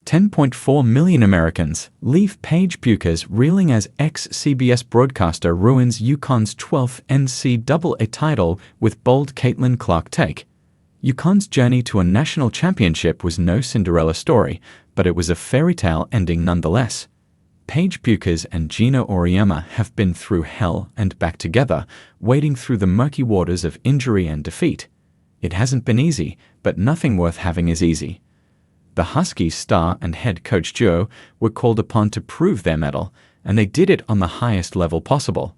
10.4 million Americans leave Paige Bueckers reeling as ex-CBS broadcaster ruins UConn's 12th NCAA title with bold Caitlin Clark take. UConn's journey to a national championship was no Cinderella story, but it was a fairy tale ending nonetheless. Paige Bueckers and Gino Auriemma have been through hell and back together, wading through the murky waters of injury and defeat. It hasn't been easy, but nothing worth having is easy. The Huskies star and head coach duo were called upon to prove their mettle, and they did it on the highest level possible.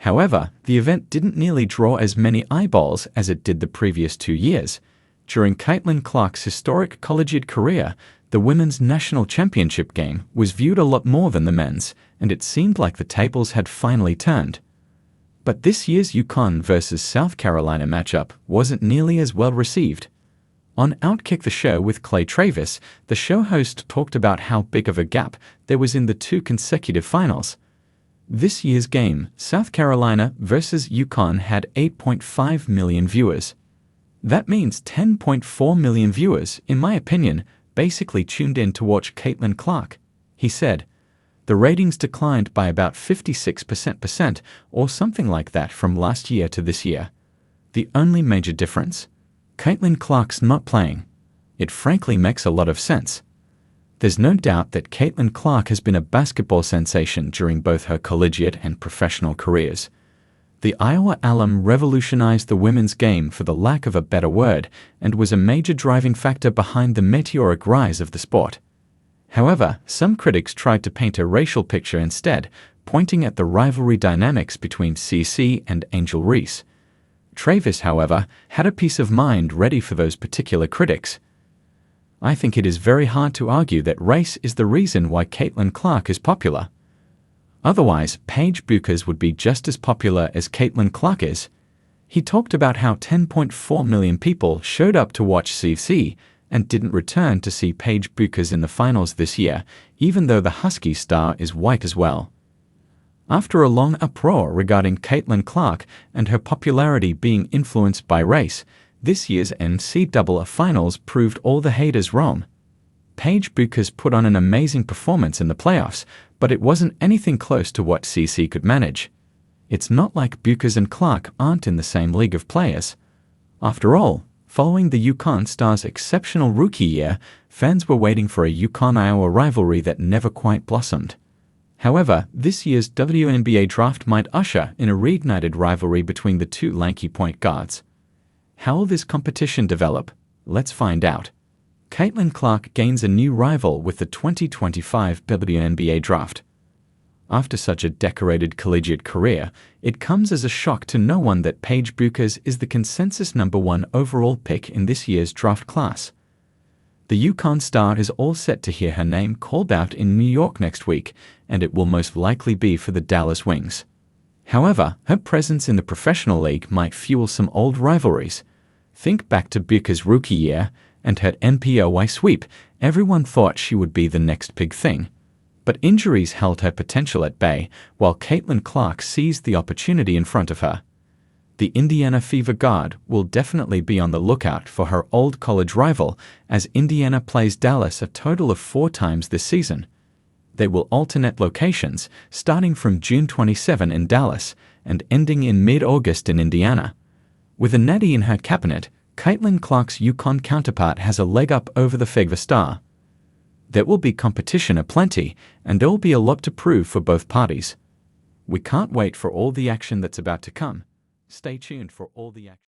However, the event didn't nearly draw as many eyeballs as it did the previous 2 years. During Caitlin Clark's historic collegiate career, the women's national championship game was viewed a lot more than the men's, and it seemed like the tables had finally turned. But this year's UConn versus South Carolina matchup wasn't nearly as well received. On Outkick the Show with Clay Travis, the show host talked about how big of a gap there was in the 2 consecutive finals. This year's game, South Carolina versus UConn, had 8.5 million viewers. That means 10.4 million viewers, in my opinion, basically tuned in to watch Caitlin Clark. He said, "The ratings declined by about 56% or something like that from last year to this year. The only major difference? Caitlin Clark's not playing. It frankly makes a lot of sense." There's no doubt that Caitlin Clark has been a basketball sensation during both her collegiate and professional careers. The Iowa alum revolutionized the women's game, for the lack of a better word, and was a major driving factor behind the meteoric rise of the sport. However, some critics tried to paint a racial picture instead, pointing at the rivalry dynamics between CC and Angel Reese. Travis, however, had a peace of mind ready for those particular critics. "I think it is very hard to argue that race is the reason why Caitlin Clark is popular. Otherwise, Paige Bueckers would be just as popular as Caitlin Clark is." He talked about how 10.4 million people showed up to watch CC and didn't return to see Paige Bueckers in the finals this year, even though the Husky star is white as well. After a long uproar regarding Caitlin Clark and her popularity being influenced by race, this year's NCAA finals proved all the haters wrong. Paige Bueckers put on an amazing performance in the playoffs, but it wasn't anything close to what CC could manage. It's not like Bueckers and Clark aren't in the same league of players. After all, following the UConn star's exceptional rookie year, fans were waiting for a UConn-Iowa rivalry that never quite blossomed. However, this year's WNBA draft might usher in a reignited rivalry between the 2 lanky point guards. How will this competition develop? Let's find out. Caitlin Clark gains a new rival with the 2025 WNBA draft. After such a decorated collegiate career, it comes as a shock to no one that Paige Bueckers is the consensus #1 overall pick in this year's draft class. The UConn star is all set to hear her name called out in New York next week, and it will most likely be for the Dallas Wings. However, her presence in the professional league might fuel some old rivalries. Think back to Bueckers' rookie year and her NCAA sweep. Everyone thought she would be the next big thing. But injuries held her potential at bay, while Caitlin Clark seized the opportunity in front of her. The Indiana Fever guard will definitely be on the lookout for her old college rival, as Indiana plays Dallas a total of 4 times this season. They will alternate locations, starting from June 27 in Dallas and ending in mid-August in Indiana. With a natty in her cabinet, Caitlin Clark's UConn counterpart has a leg up over the Fever star. There will be competition aplenty, and there will be a lot to prove for both parties. We can't wait for all the action that's about to come. Stay tuned for all the action.